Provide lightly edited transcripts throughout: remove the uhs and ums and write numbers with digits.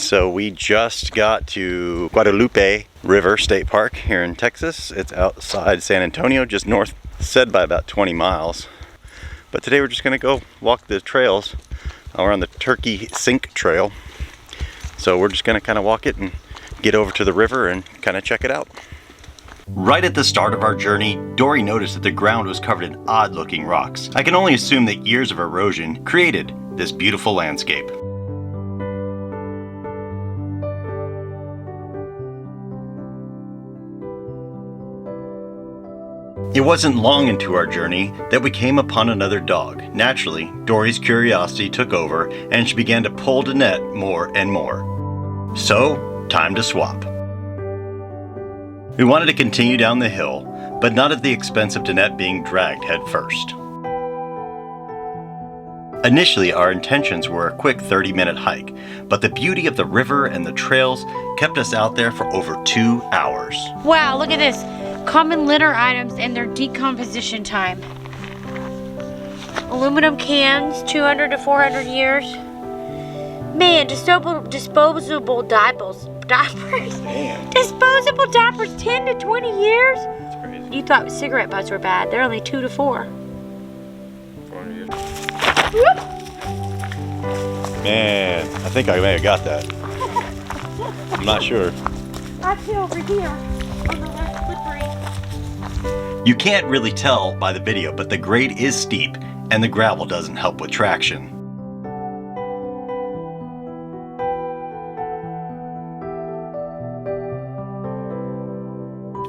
So we just got to Guadalupe River State Park here in Texas. It's outside San Antonio, just north, said by about 20 miles. But today we're just gonna go walk the trails. We're on the Turkey Sink Trail. So we're just gonna kind of walk it and get over to the river and kind of check it out. Right at the start of our journey, Dory noticed that the ground was covered in odd-looking rocks. I can only assume that years of erosion created this beautiful landscape. It wasn't long into our journey that we came upon another dog. Naturally, Dory's curiosity took over and she began to pull Danette more and more. So, time to swap. We wanted to continue down the hill, but not at the expense of Danette being dragged head first. Initially, our intentions were a quick 30-minute hike, but the beauty of the river and the trails kept us out there for over 2 hours. Wow, look at this. Common litter items and their decomposition time. Aluminum cans, 200 to 400 years. Man, disposable diapers. Damn. Disposable diapers, 10 to 20 years? That's crazy. You thought cigarette butts were bad. They're only 2 to 4. 400 years. Man, I think I may have got that. I'm not sure. I feel over here. You can't really tell by the video, but the grade is steep and the gravel doesn't help with traction.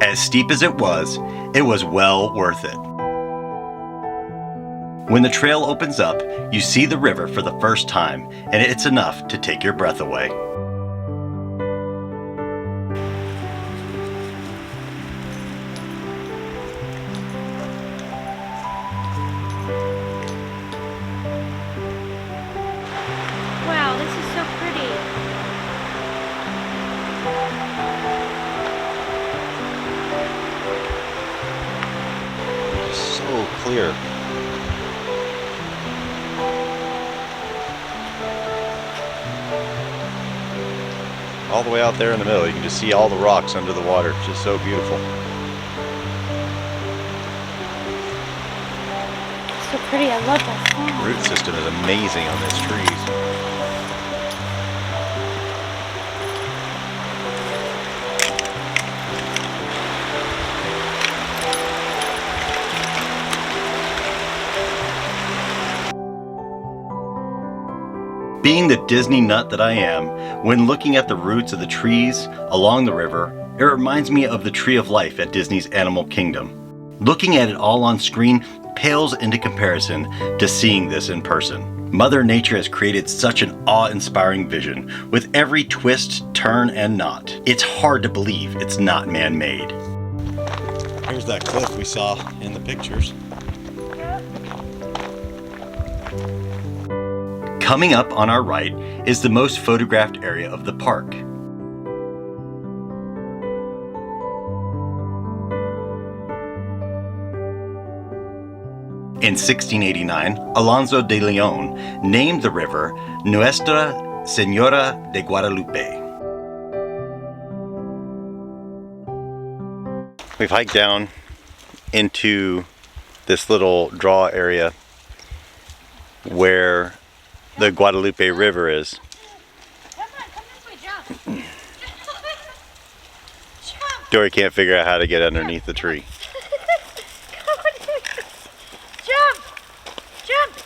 As steep as it was well worth it. When the trail opens up, you see the river for the first time, and it's enough to take your breath away. Wow, this is so pretty. So clear. All the way out there in the middle, you can just see all the rocks under the water. It's just so beautiful. So pretty, I love that The song. root system is amazing on these trees. Being the Disney nut that I am, when looking at the roots of the trees along the river, it reminds me of the Tree of Life at Disney's Animal Kingdom. Looking at it all on screen pales into comparison to seeing this in person. Mother Nature has created such an awe-inspiring vision with every twist, turn, and knot. It's hard to believe it's not man-made. Here's that cliff we saw in the pictures. Coming up on our right is the most photographed area of the park. In 1689, Alonso de Leon named the river Nuestra Señora de Guadalupe. We've hiked down into this little draw area where the Guadalupe River is. Come this way, jump. Dory can't figure out how to get underneath the tree. Jump.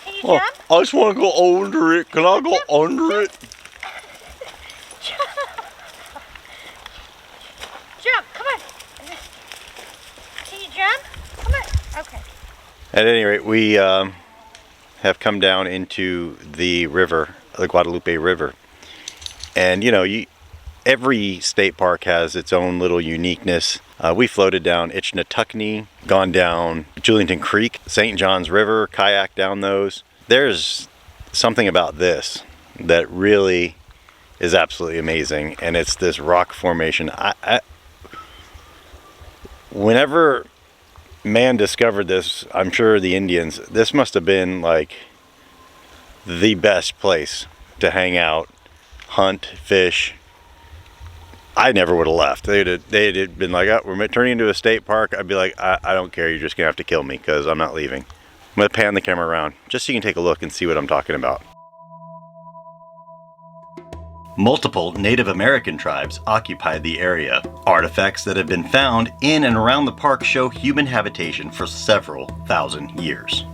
Can you Oh, jump? I just want to go under it. Can I go under it? Jump, come on. Can you jump? Come on. Okay. At any rate, we have come down into the river, the Guadalupe River. And you know, every state park has its own little uniqueness. We floated down Ichnetuckney, gone down Julington Creek, St. John's River, kayaked down those. There's something about this that really is absolutely amazing, and it's this rock formation. Whenever man discovered this, I'm sure the Indians, this must have been like the best place to hang out hunt, fish, I never would have left. They'd have been like, oh, we're turning into a state park. I'd be like, I don't care. You're just going to have to kill me because I'm not leaving. I'm going to pan the camera around just so you can take a look and see what I'm talking about. Multiple Native American tribes occupied the area. Artifacts that have been found in and around the park show human habitation for several thousand years.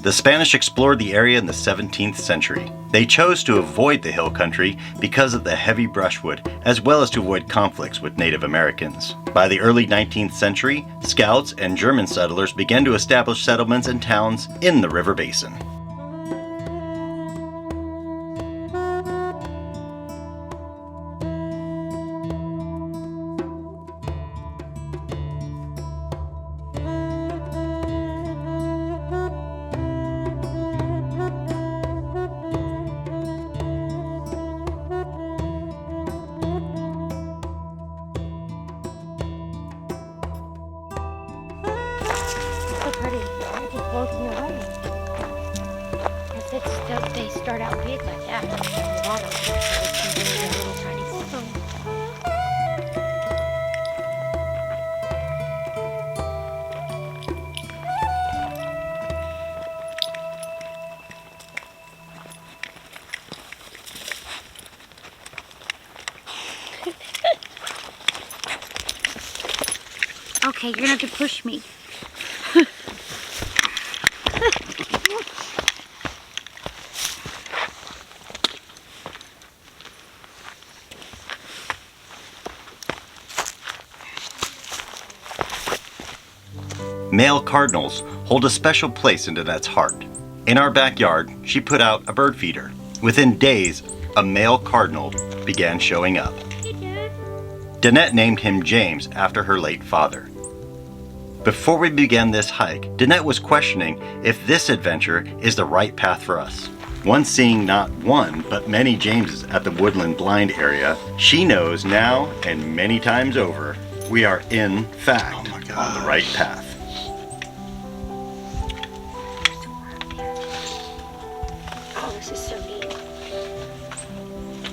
The Spanish explored the area in the 17th century. They chose to avoid the hill country because of the heavy brushwood, as well as to avoid conflicts with Native Americans. By the early 19th century, scouts and German settlers began to establish settlements and towns in the river basin. They start out big like that. The bottom, so they can be a little tiny system. Okay, you're gonna have to push me. Male cardinals hold a special place in Danette's heart. In our backyard, she put out a bird feeder. Within days, a male cardinal began showing up. Hey, Dad. Danette named him James after her late father. Before we began this hike, Danette was questioning if this adventure is the right path for us. Once seeing not one, but many Jameses at the Woodland Blind area, she knows now and many times over, we are in fact on the right path. Oh, this is so neat.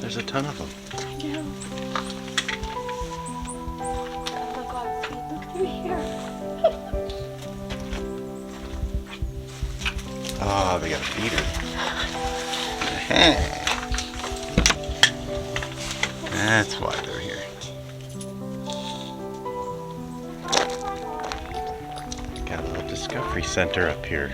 There's a ton of them. I know. Oh my God, see, look through here. Oh, they got a feeder. That's why they're here. Got a little discovery center up here.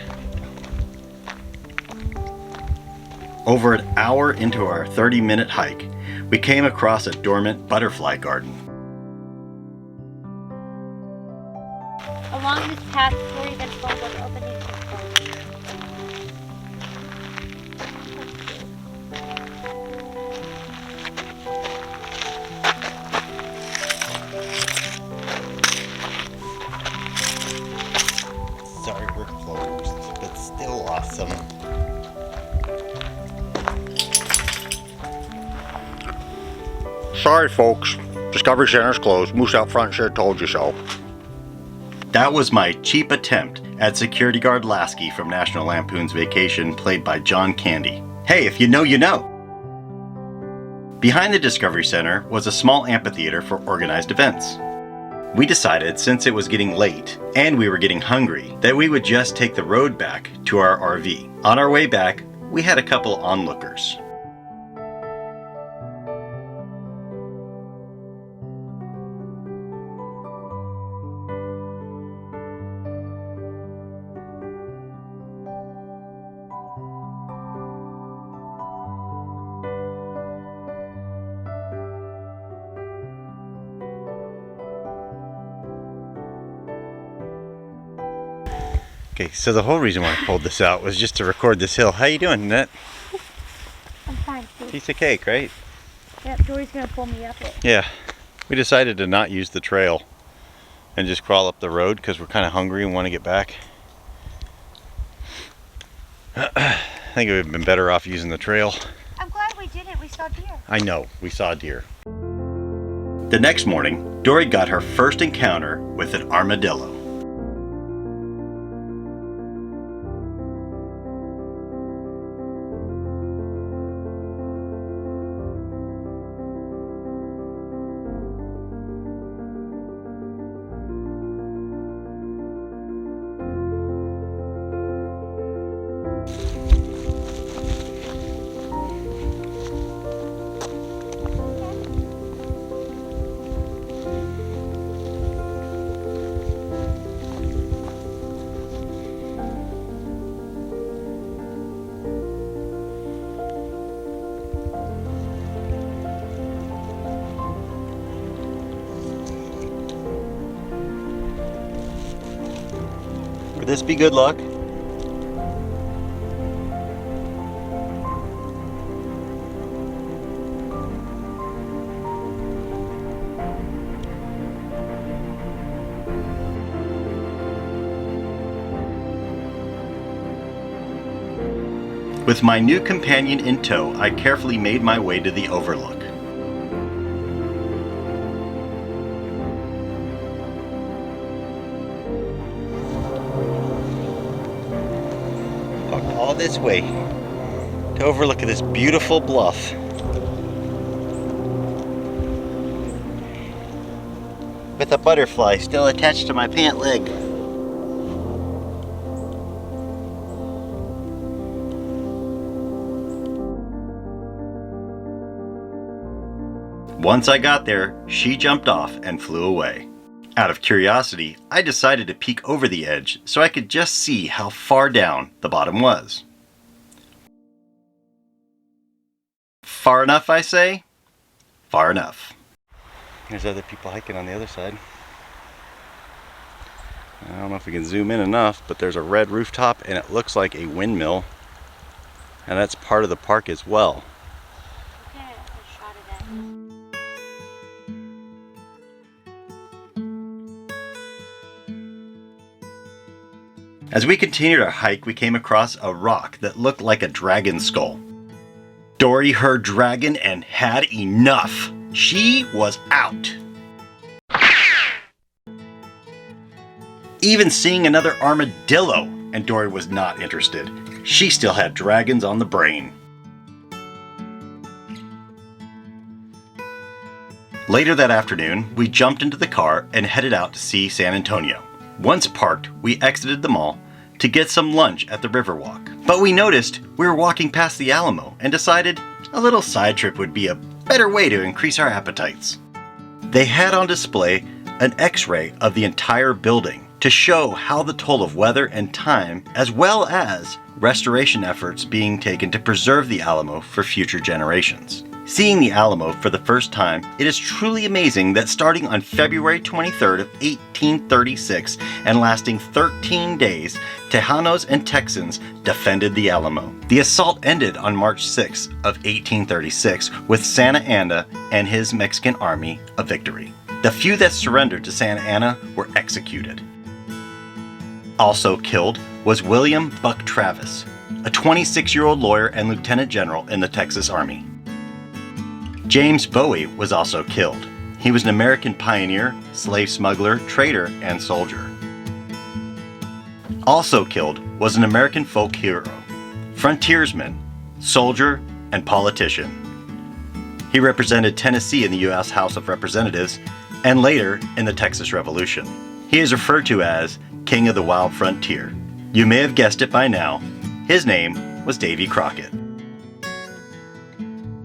Over an hour into our 30-minute hike, we came across a dormant butterfly garden. Along this path, Dory vegetables are open to Sorry we're closed, but still awesome. Sorry folks, Discovery Center's closed. Moose out front should have told you so. That was my cheap attempt at security guard Lasky from National Lampoon's Vacation, played by John Candy. Hey, if you know, you know! Behind the Discovery Center was a small amphitheater for organized events. We decided, since it was getting late and we were getting hungry, that we would just take the road back to our RV. On our way back, we had a couple onlookers. Okay, so the whole reason why I pulled this out was just to record this hill. How you doing, Annette? I'm fine, too. Piece of cake, right? Yep, Dory's gonna pull me up it. Yeah. We decided to not use the trail and just crawl up the road because we're kind of hungry and want to get back. I think it would have been better off using the trail. I'm glad we did it. We saw deer. I know, we saw deer. The next morning, Dory got her first encounter with an armadillo. this be good luck? With my new companion in tow, I carefully made my way to the overlook. Walked all this way to overlook this beautiful bluff. With a butterfly still attached to my pant leg. Once I got there, she jumped off and flew away. Out of curiosity, I decided to peek over the edge so I could just see how far down the bottom was. Far enough, I say? Far enough. There's other people hiking on the other side. I don't know if we can zoom in enough, but there's a red rooftop and it looks like a windmill. And that's part of the park as well. As we continued our hike, we came across a rock that looked like a dragon skull. Dory heard dragon and had enough. She was out. Even seeing another armadillo, and Dory was not interested. She still had dragons on the brain. Later that afternoon, we jumped into the car and headed out to see San Antonio. Once parked, we exited the mall to get some lunch at the Riverwalk. But we noticed we were walking past the Alamo and decided a little side trip would be a better way to increase our appetites. They had on display an X-ray of the entire building to show how the toll of weather and time, as well as restoration efforts being taken to preserve the Alamo for future generations. Seeing the Alamo for the first time, it is truly amazing that starting on February 23rd of 1836 and lasting 13 days, Tejanos and Texans defended the Alamo. The assault ended on March 6th of 1836 with Santa Anna and his Mexican army a victory. The few that surrendered to Santa Anna were executed. Also killed was William Buck Travis, a 26-year-old lawyer and lieutenant general in the Texas Army. James Bowie was also killed. He was an American pioneer, slave smuggler, trader, and soldier. Also killed was an American folk hero, frontiersman, soldier, and politician. He represented Tennessee in the U.S. House of Representatives and later in the Texas Revolution. He is referred to as King of the Wild Frontier. You may have guessed it by now. His name was Davy Crockett.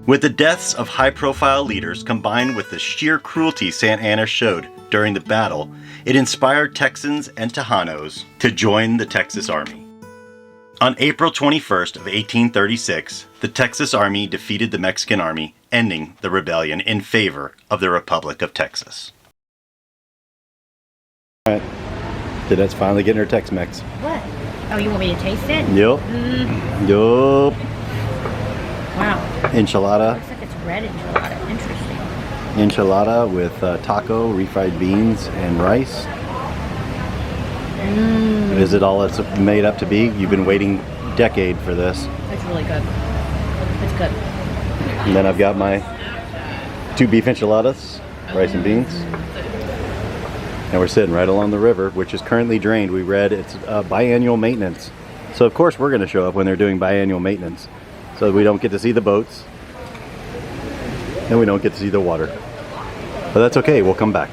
With the deaths of high-profile leaders combined with the sheer cruelty Santa Anna showed during the battle, it inspired Texans and Tejanos to join the Texas Army. On April 21st of 1836, the Texas Army defeated the Mexican Army, ending the rebellion in favor of the Republic of Texas. All right, Dadette's finally getting her Tex-Mex. What? Oh, you want me to taste it? Yup. Yup. Wow. Enchilada. Looks like it's red enchilada. Interesting. Enchilada with taco, refried beans, and rice. Is it all it's made up to be? You've been waiting a decade for this. It's really good. It's good. And then I've got my 2 beef enchiladas, rice and beans. And we're sitting right along the river, which is currently drained. We read it's biannual maintenance. So of course we're going to show up when they're doing biannual maintenance. So we don't get to see the boats. And we don't get to see the water. But that's okay, we'll come back.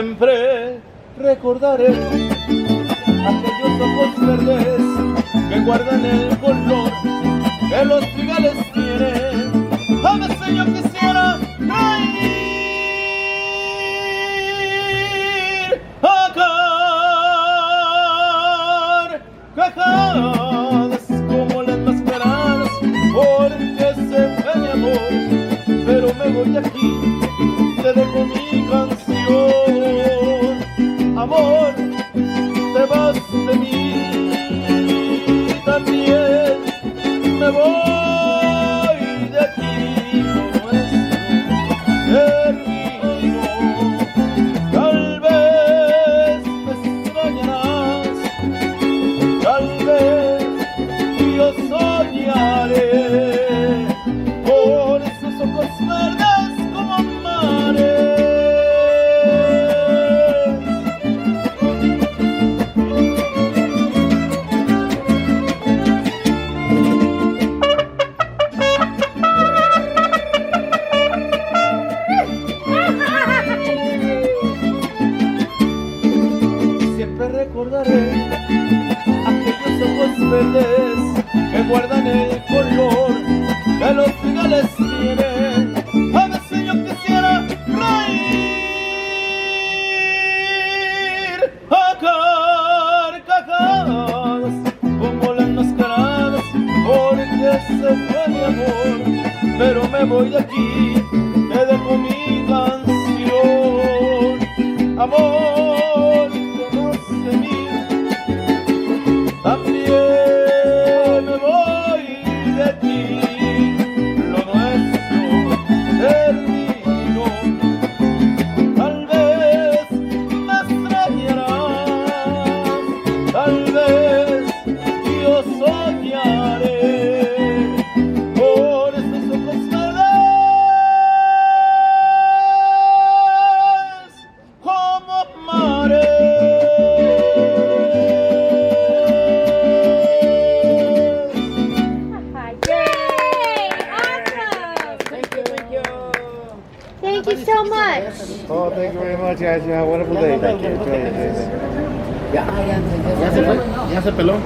Siempre recordaré aquellos ojos verdes que guardan el color que los trigales tienen. A veces yo quisiera ir a carcajadas como las mascaradas, porque se fue mi amor, pero me voy de aquí, te dejo mi canción. Amor, te vas de mí, también me voy de aquí. Lo nuestro terminó, tal vez me extrañarás, tal vez yo soñaré con esos ojos verdes como mares. Recordaré aquellos ojos verdes que guardan el color que los trigales tienen. A veces yo quisiera reír a carcajadas como las mascaradas, porque se fue mi amor, pero me voy de aquí, te dejo mi canción. Amor, también me voy de aquí, lo nuestro terminó, tal vez me extrañarás, tal vez yo soñaré por estos ojos verdes como mares. Thank you so much. Oh, thank you very much, guys. You have a wonderful day. Thank you. Ya se peló.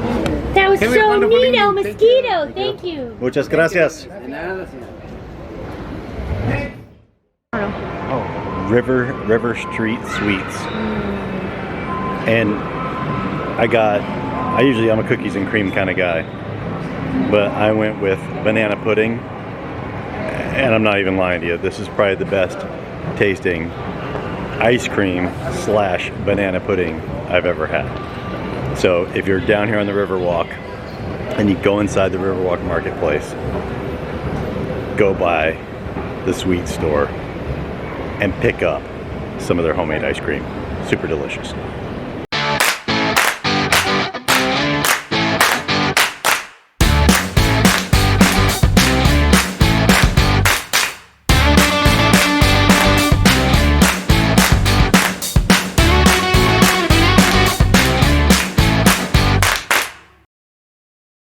That was Qué so bueno, neato, Pauline. mosquito. Thank you. Muchas gracias. De nada, señor. Oh, River Street Sweets. And I'm a cookies and cream kind of guy, but I went with banana pudding, and I'm not even lying to you, this is probably the best tasting ice cream / banana pudding I've ever had. So if you're down here on the Riverwalk and you go inside the Riverwalk Marketplace, go by the sweet store and pick up some of their homemade ice cream. Super delicious.